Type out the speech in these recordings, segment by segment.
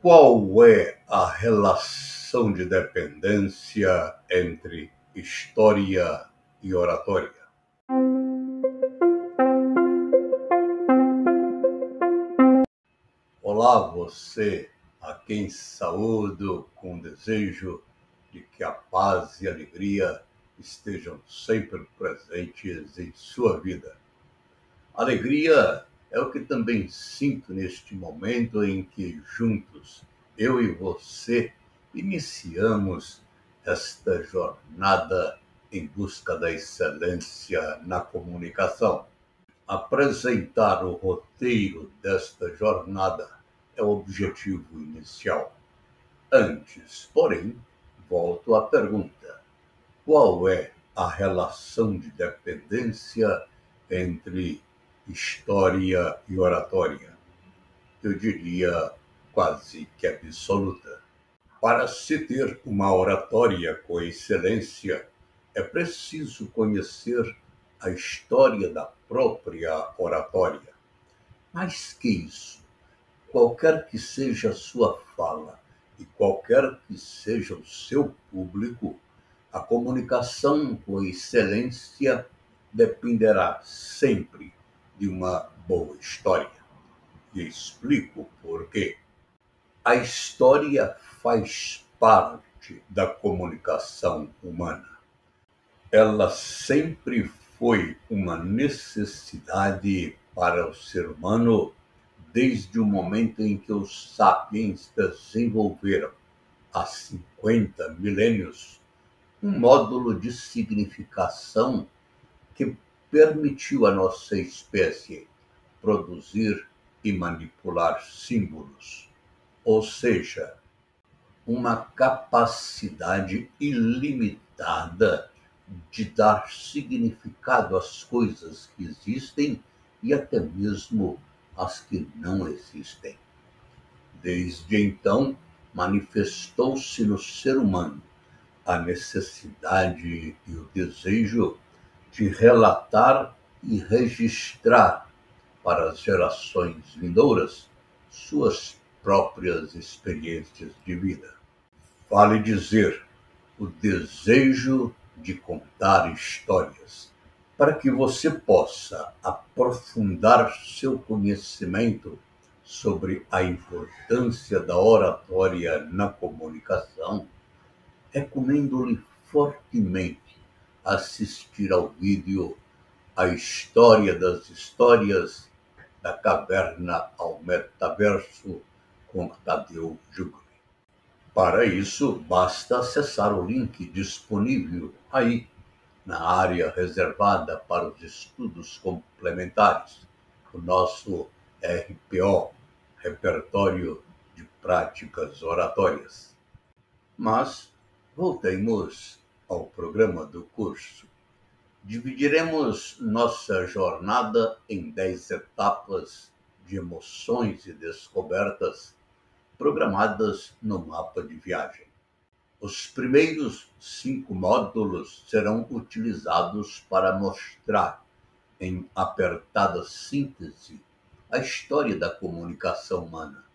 Qual é a relação de dependência entre história e oratória? Olá, você, a quem saúdo com o desejo de que a paz e a alegria estejam sempre presentes em sua vida. Alegria é o que também sinto neste momento em que juntos, eu e você, iniciamos esta jornada em busca da excelência na comunicação. Apresentar o roteiro desta jornada é o objetivo inicial. Antes, porém, volto à pergunta: qual é a relação de dependência entre história e oratória? Eu diria quase que absoluta. Para se ter uma oratória com excelência, é preciso conhecer a história da própria oratória. Mais que isso, qualquer que seja a sua fala e qualquer que seja o seu público, a comunicação com excelência dependerá sempre de uma boa história. E explico por quê. A história faz parte da comunicação humana. Ela sempre foi uma necessidade para o ser humano desde o momento em que os sapiens desenvolveram, há 50 milênios, um módulo de significação que permitiu à nossa espécie produzir e manipular símbolos, ou seja, uma capacidade ilimitada de dar significado às coisas que existem e até mesmo às que não existem. Desde então, manifestou-se no ser humano a necessidade e o desejo de relatar e registrar para as gerações vindouras suas próprias experiências de vida. Vale dizer, o desejo de contar histórias, para que você possa aprofundar seu conhecimento sobre a importância da oratória na comunicação. Recomendo-lhe fortemente assistir ao vídeo A História das Histórias, da Caverna ao Metaverso, com Tadeu Jugli. Para isso, basta acessar o link disponível aí na área reservada para os estudos complementares, o nosso RPO, Repertório de Práticas Oratórias. Mas voltemos ao programa do curso. Dividiremos nossa jornada em 10 etapas de emoções e descobertas programadas no mapa de viagem. Os primeiros 5 módulos serão utilizados para mostrar, em apertada síntese, a história da comunicação humana,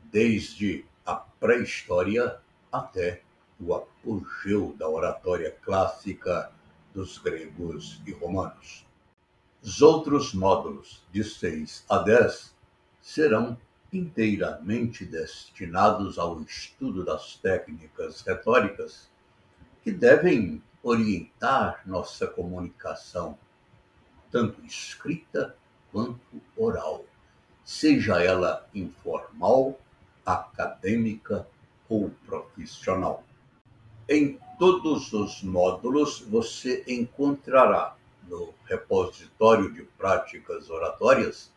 desde a pré-história até o apogeu da oratória clássica dos gregos e romanos. Os outros módulos, de 6 a 10, serão inteiramente destinados ao estudo das técnicas retóricas que devem orientar nossa comunicação, tanto escrita quanto oral, seja ela informal, acadêmica ou profissional. Em todos os módulos você encontrará no repositório de práticas oratórias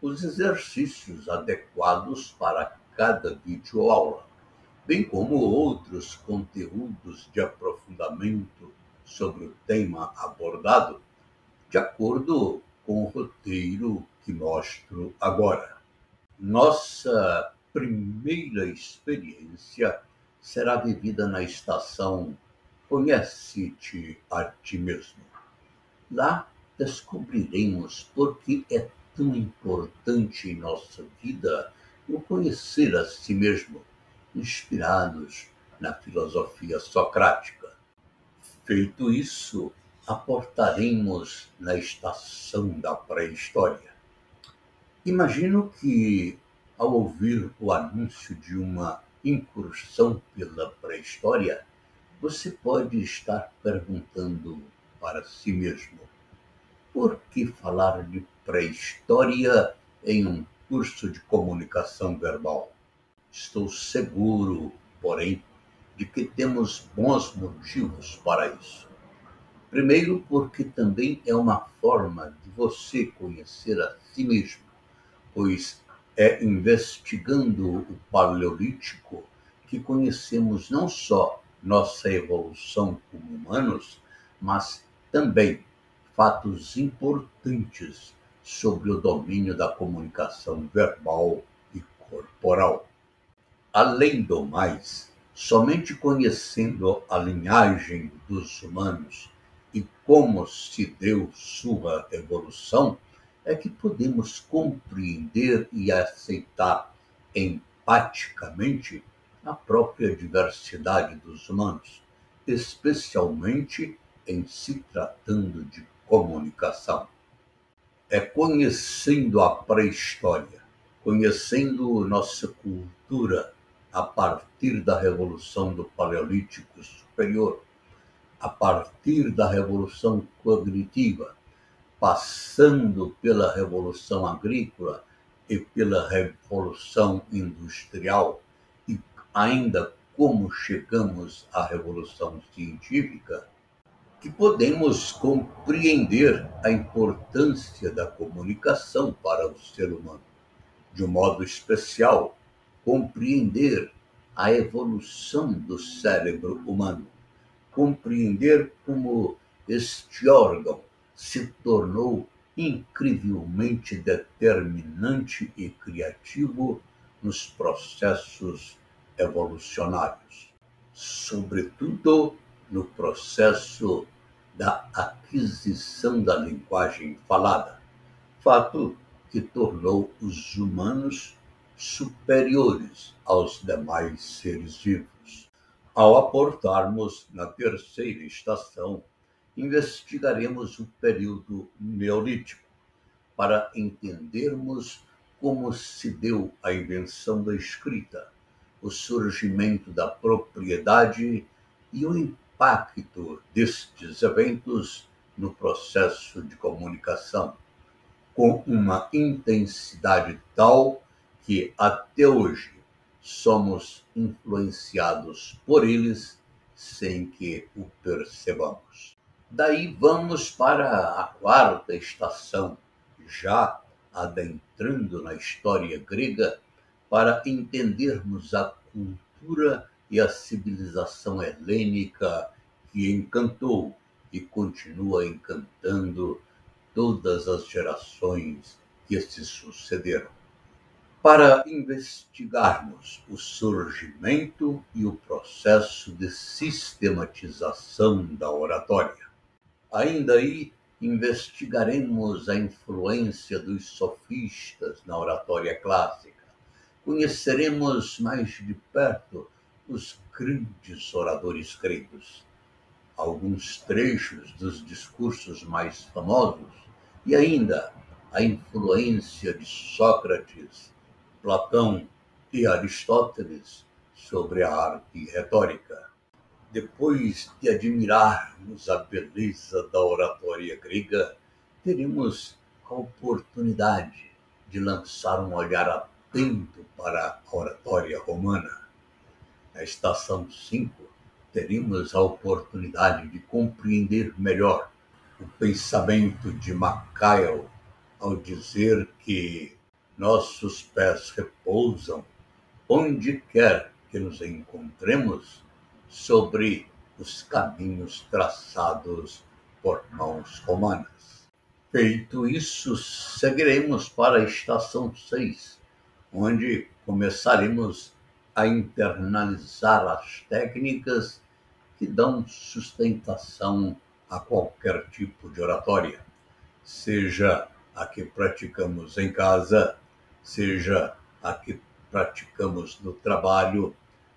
os exercícios adequados para cada videoaula, bem como outros conteúdos de aprofundamento sobre o tema abordado, de acordo com o roteiro que mostro agora. Nossa primeira experiência será vivida na estação Conhece-te a ti mesmo. Lá descobriremos por que é tão importante em nossa vida o conhecer a si mesmo, inspirados na filosofia socrática. Feito isso, aportaremos na estação da pré-história. Imagino que, ao ouvir o anúncio de uma incursão pela pré-história, você pode estar perguntando para si mesmo: por que falar de pré-história em um curso de comunicação verbal? Estou seguro, porém, de que temos bons motivos para isso. Primeiro, porque também é uma forma de você conhecer a si mesmo, pois é investigando o Paleolítico que conhecemos não só nossa evolução como humanos, mas também fatos importantes sobre o domínio da comunicação verbal e corporal. Além do mais, somente conhecendo a linhagem dos humanos e como se deu sua evolução, é que podemos compreender e aceitar empaticamente a própria diversidade dos humanos, especialmente em se tratando de comunicação. É conhecendo a pré-história, conhecendo nossa cultura a partir da Revolução do Paleolítico Superior, a partir da Revolução Cognitiva, passando pela Revolução Agrícola e pela Revolução Industrial, e ainda como chegamos à Revolução Científica, que podemos compreender a importância da comunicação para o ser humano. De um modo especial, compreender a evolução do cérebro humano, compreender como este órgão se tornou incrivelmente determinante e criativo nos processos evolucionários, sobretudo no processo da aquisição da linguagem falada, fato que tornou os humanos superiores aos demais seres vivos. Ao aportarmos na terceira estação, investigaremos o período neolítico para entendermos como se deu a invenção da escrita, o surgimento da propriedade e o impacto destes eventos no processo de comunicação, com uma intensidade tal que até hoje somos influenciados por eles sem que o percebamos. Daí vamos para a quarta estação, já adentrando na história grega, para entendermos a cultura e a civilização helênica que encantou e continua encantando todas as gerações que se sucederam, para investigarmos o surgimento e o processo de sistematização da oratória. Ainda aí, investigaremos a influência dos sofistas na oratória clássica. Conheceremos mais de perto os grandes oradores gregos, alguns trechos dos discursos mais famosos e ainda a influência de Sócrates, Platão e Aristóteles sobre a arte retórica. Depois de admirarmos a beleza da oratória grega, teremos a oportunidade de lançar um olhar atento para a oratória romana. Na estação 5, teremos a oportunidade de compreender melhor o pensamento de Maquiavel ao dizer que nossos pés repousam onde quer que nos encontremos sobre os caminhos traçados por mãos romanas. Feito isso, seguiremos para a estação 6, onde começaremos a internalizar as técnicas que dão sustentação a qualquer tipo de oratória, seja a que praticamos em casa, seja a que praticamos no trabalho,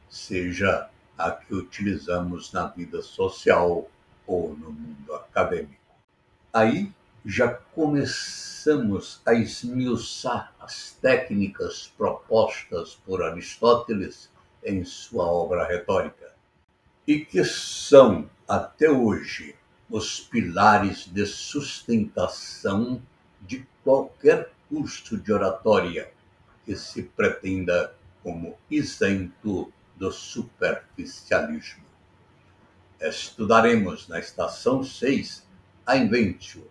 seja a que utilizamos na vida social ou no mundo acadêmico. Aí já começamos a esmiuçar as técnicas propostas por Aristóteles em sua obra retórica, e que são, até hoje, os pilares de sustentação de qualquer curso de oratória que se pretenda como isento do superficialismo. Estudaremos na estação 6 a Inventio,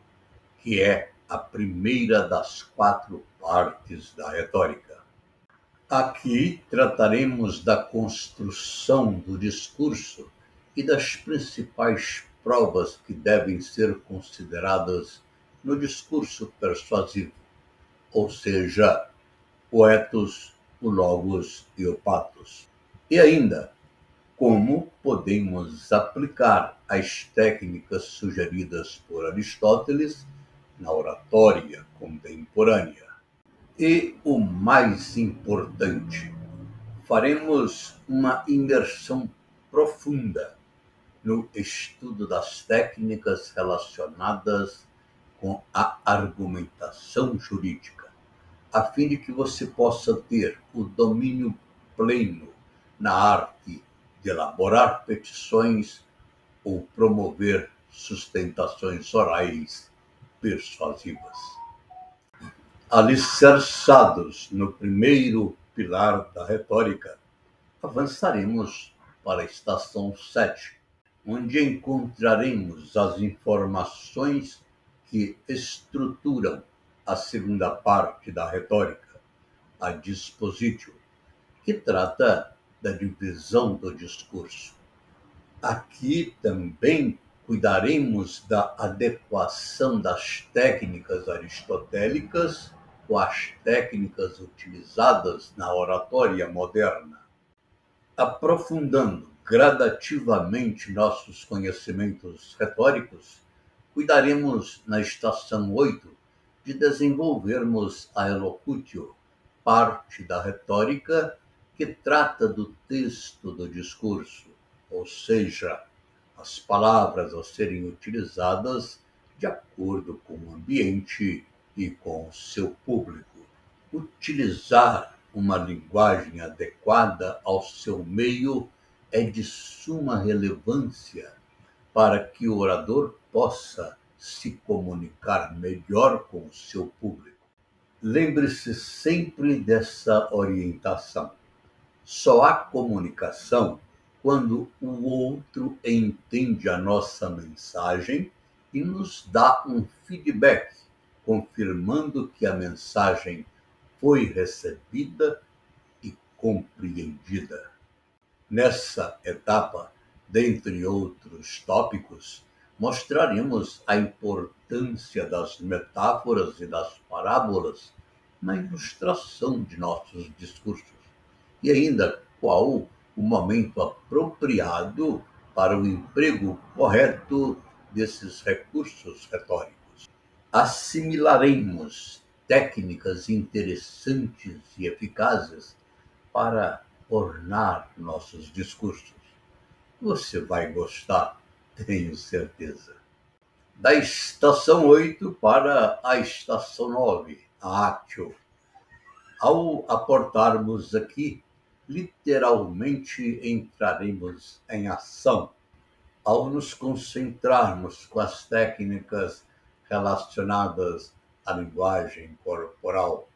que é a primeira das 4 partes da retórica. Aqui trataremos da construção do discurso e das principais provas que devem ser consideradas no discurso persuasivo, ou seja, o ethos, o logos e o pathos. E ainda, como podemos aplicar as técnicas sugeridas por Aristóteles na oratória contemporânea. E o mais importante, faremos uma imersão profunda no estudo das técnicas relacionadas com a argumentação jurídica, a fim de que você possa ter o domínio pleno na arte de elaborar petições ou promover sustentações orais persuasivas. Alicerçados no primeiro pilar da retórica, avançaremos para a estação 7, onde encontraremos as informações que estruturam a segunda parte da retórica, a dispositio, que trata da divisão do discurso. Aqui também cuidaremos da adequação das técnicas aristotélicas com as técnicas utilizadas na oratória moderna, aprofundando gradativamente nossos conhecimentos retóricos. Cuidaremos na estação 8 de desenvolvermos a elocutio, parte da retórica que trata do texto do discurso, ou seja, as palavras a serem utilizadas de acordo com o ambiente e com o seu público. Utilizar uma linguagem adequada ao seu meio é de suma relevância para que o orador possa se comunicar melhor com o seu público. Lembre-se sempre dessa orientação. Só há comunicação quando o outro entende a nossa mensagem e nos dá um feedback, confirmando que a mensagem foi recebida e compreendida. Nessa etapa, dentre outros tópicos, mostraremos a importância das metáforas e das parábolas na ilustração de nossos discursos, e ainda qual o momento apropriado para o emprego correto desses recursos retóricos. Assimilaremos técnicas interessantes e eficazes para ornar nossos discursos. Você vai gostar, tenho certeza. Da estação 8 para a estação 9, a actio. Ao aportarmos aqui, literalmente entraremos em ação. Ao nos concentrarmos com as técnicas relacionadas à linguagem corporal,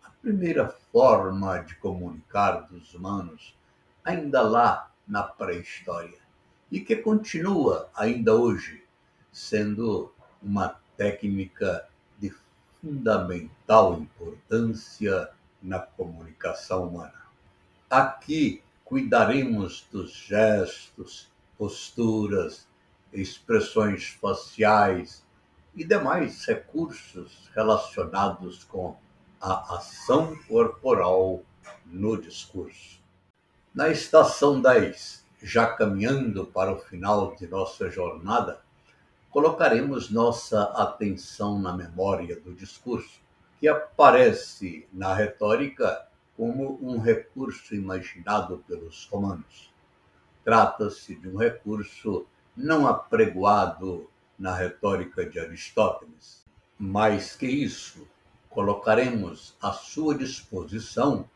a primeira forma de comunicar dos humanos, ainda lá na pré-história, e que continua ainda hoje sendo uma técnica de fundamental importância na comunicação humana. Aqui cuidaremos dos gestos, posturas, expressões faciais e demais recursos relacionados com a ação corporal no discurso. Na estação 10, já caminhando para o final de nossa jornada, colocaremos nossa atenção na memória do discurso, que aparece na retórica como um recurso imaginado pelos romanos. Trata-se de um recurso não apregoado na retórica de Aristóteles. Mais que isso, colocaremos à sua disposição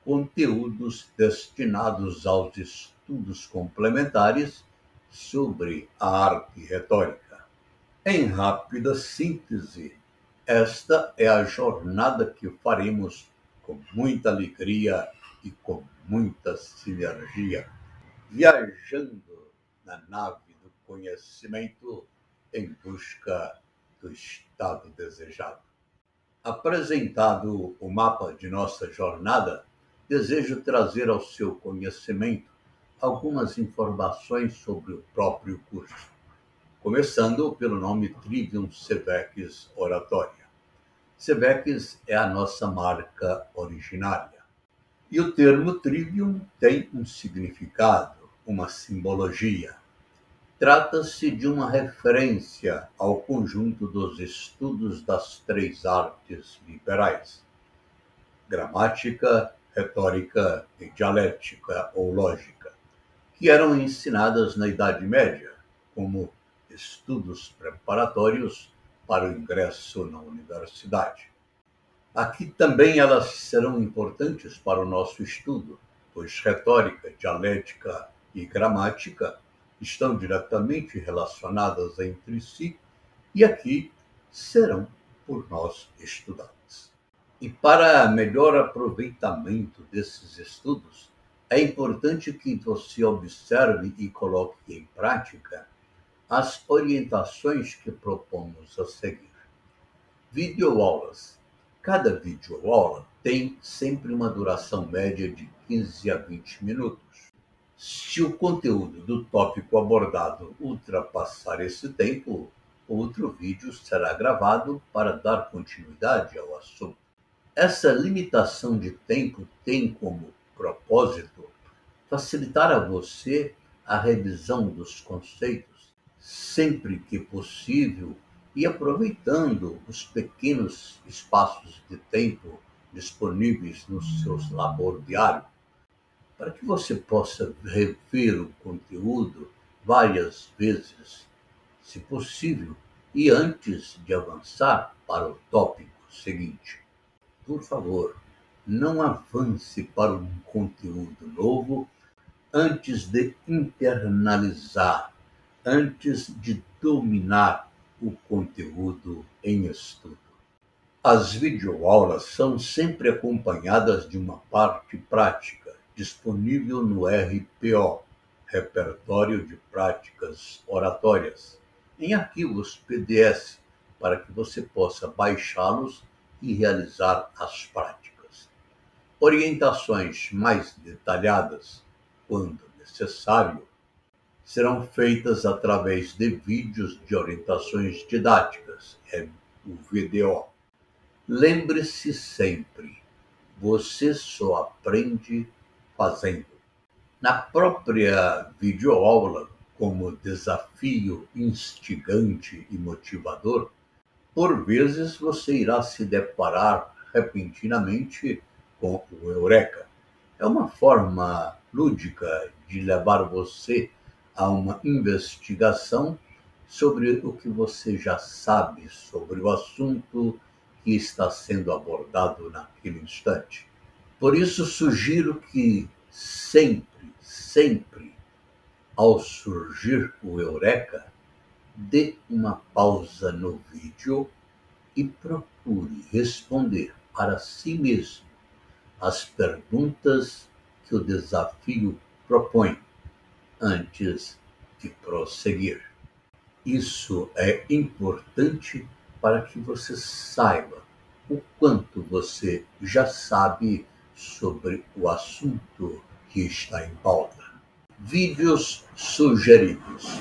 conteúdos destinados aos estudos complementares sobre a arte retórica. Em rápida síntese, esta é a jornada que faremos com muita alegria e com muita sinergia, viajando na nave do conhecimento em busca do estado desejado. Apresentado o mapa de nossa jornada, desejo trazer ao seu conhecimento algumas informações sobre o próprio curso, começando pelo nome Trivium Sebex Oratória. Sebex é a nossa marca originária. E o termo Trivium tem um significado, uma simbologia. Trata-se de uma referência ao conjunto dos estudos das três artes liberais: gramática, retórica e dialética ou lógica, que eram ensinadas na Idade Média como estudos preparatórios para o ingresso na universidade. Aqui também elas serão importantes para o nosso estudo, pois retórica, dialética e gramática estão diretamente relacionadas entre si e aqui serão por nós estudadas. E para melhor aproveitamento desses estudos, é importante que você observe e coloque em prática as orientações que propomos a seguir. Videoaulas. Cada videoaula tem sempre uma duração média de 15 a 20 minutos. Se o conteúdo do tópico abordado ultrapassar esse tempo, outro vídeo será gravado para dar continuidade ao assunto. Essa limitação de tempo tem como propósito facilitar a você a revisão dos conceitos sempre que possível e aproveitando os pequenos espaços de tempo disponíveis no seu labor diário, para que você possa rever o conteúdo várias vezes, se possível, e antes de avançar para o tópico seguinte. Por favor, não avance para um conteúdo novo antes de internalizar, antes de dominar o conteúdo em estudo. As videoaulas são sempre acompanhadas de uma parte prática, disponível no RPO, Repertório de Práticas Oratórias, em arquivos PDF, para que você possa baixá-los e realizar as práticas. Orientações mais detalhadas, quando necessário, serão feitas através de vídeos de orientações didáticas, o VDO. Lembre-se sempre, você só aprende fazendo. Na própria videoaula, como desafio instigante e motivador, por vezes você irá se deparar repentinamente com o Eureka. É uma forma lúdica de levar você a uma investigação sobre o que você já sabe sobre o assunto que está sendo abordado naquele instante. Por isso, sugiro que sempre, ao surgir o Eureka, dê uma pausa no vídeo e procure responder para si mesmo as perguntas que o desafio propõe antes de prosseguir. Isso é importante para que você saiba o quanto você já sabe sobre o assunto que está em pauta. Vídeos sugeridos.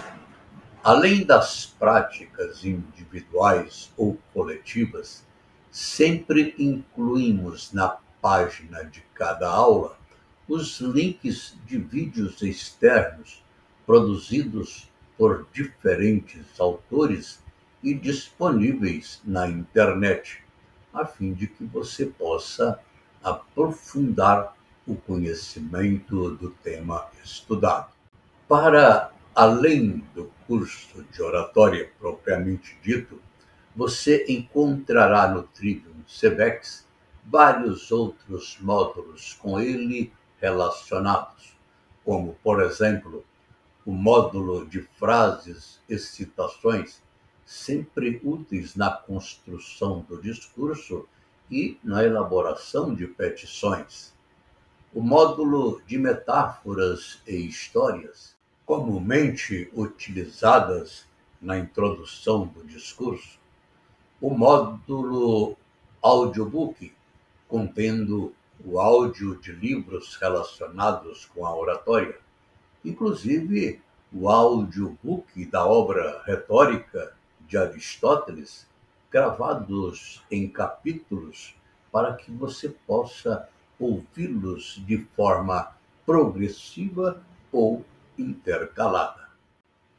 Além das práticas individuais ou coletivas, sempre incluímos na página de cada aula os links de vídeos externos produzidos por diferentes autores e disponíveis na internet, a fim de que você possa aprofundar o conhecimento do tema estudado. Para além do curso de oratória propriamente dito, você encontrará no Trivium Cebex vários outros módulos com ele relacionados, como, por exemplo, o módulo de frases e citações, sempre úteis na construção do discurso e na elaboração de petições. O módulo de metáforas e histórias, comumente utilizadas na introdução do discurso. O módulo audiobook, contendo o áudio de livros relacionados com a oratória, inclusive o audiobook da obra retórica de Aristóteles, gravados em capítulos para que você possa ouvi-los de forma progressiva ou intercalada.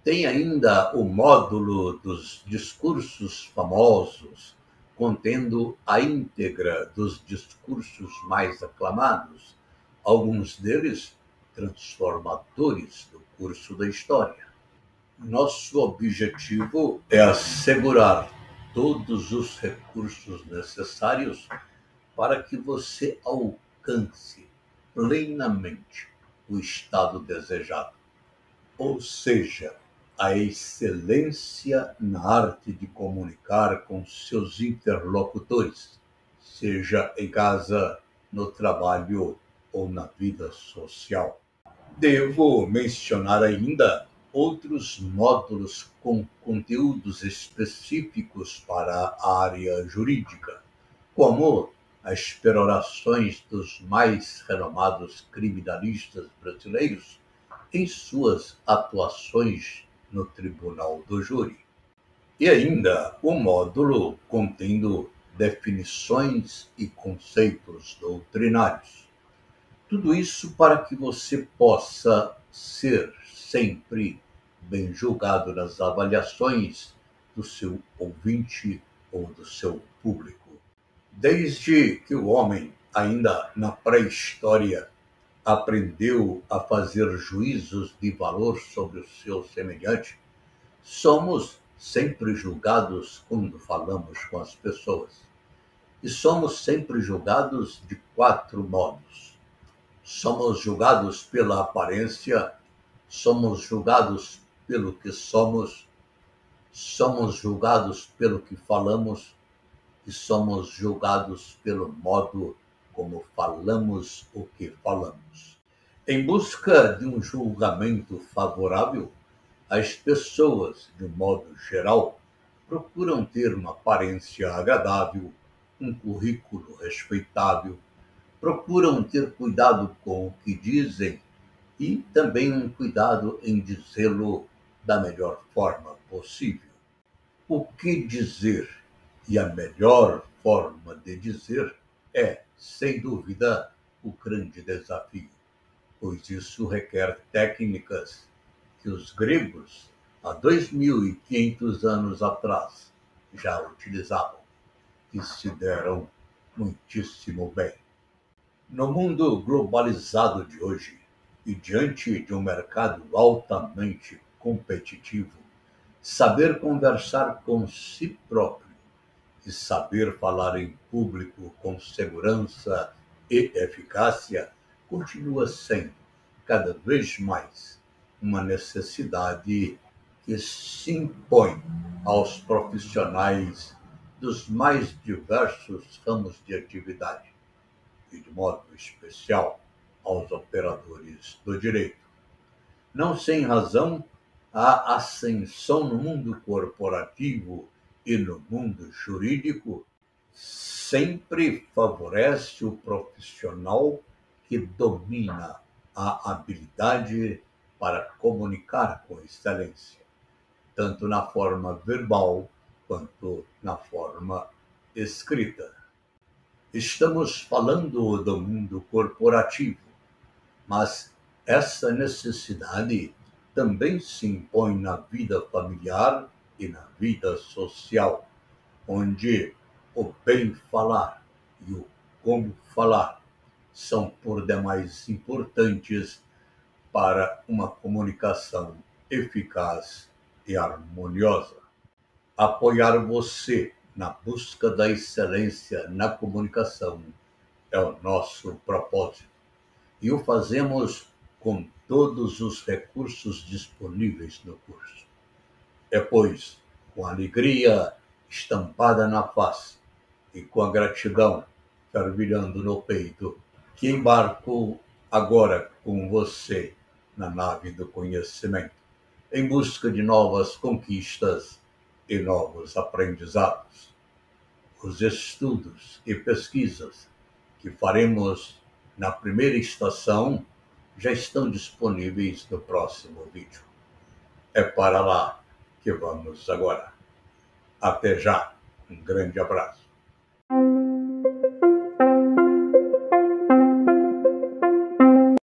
Tem ainda o módulo dos discursos famosos, contendo a íntegra dos discursos mais aclamados, alguns deles transformadores do curso da história. Nosso objetivo é assegurar todos os recursos necessários para que você alcance plenamente o estado desejado, ou seja, a excelência na arte de comunicar com seus interlocutores, seja em casa, no trabalho ou na vida social. Devo mencionar ainda outros módulos com conteúdos específicos para a área jurídica, como as perorações dos mais renomados criminalistas brasileiros em suas atuações no Tribunal do Júri. E ainda o módulo contendo definições e conceitos doutrinários. Tudo isso para que você possa ser sempre bem julgado nas avaliações do seu ouvinte ou do seu público. Desde que o homem, ainda na pré-história, aprendeu a fazer juízos de valor sobre o seu semelhante, somos sempre julgados quando falamos com as pessoas. E somos sempre julgados de 4 modos. Somos julgados pela aparência, somos julgados pelo que somos julgados pelo que falamos e somos julgados pelo modo como falamos o que falamos. Em busca de um julgamento favorável, as pessoas, de um modo geral, procuram ter uma aparência agradável, um currículo respeitável, procuram ter cuidado com o que dizem e também um cuidado em dizê-lo da melhor forma possível. O que dizer e a melhor forma de dizer é, sem dúvida, o grande desafio, pois isso requer técnicas que os gregos, há 2.500 anos atrás, já utilizavam e se deram muitíssimo bem. No mundo globalizado de hoje e diante de um mercado altamente competitivo, saber conversar com si próprio e saber falar em público com segurança e eficácia continua sendo, cada vez mais, uma necessidade que se impõe aos profissionais dos mais diversos ramos de atividade e, de modo especial, aos operadores do direito. Não sem razão, a ascensão no mundo corporativo e no mundo jurídico sempre favorece o profissional que domina a habilidade para comunicar com excelência, tanto na forma verbal quanto na forma escrita. Estamos falando do mundo corporativo, mas essa necessidade também se impõe na vida familiar e na vida social, onde o bem falar e o como falar são por demais importantes para uma comunicação eficaz e harmoniosa. Apoiar você na busca da excelência na comunicação é o nosso propósito e o fazemos com todos os recursos disponíveis no curso. É, pois, com alegria estampada na face e com a gratidão fervilhando no peito, que embarco agora com você na nave do conhecimento, em busca de novas conquistas e novos aprendizados. Os estudos e pesquisas que faremos na primeira estação já estão disponíveis no próximo vídeo. É para lá que vamos agora. Até já. Um grande abraço.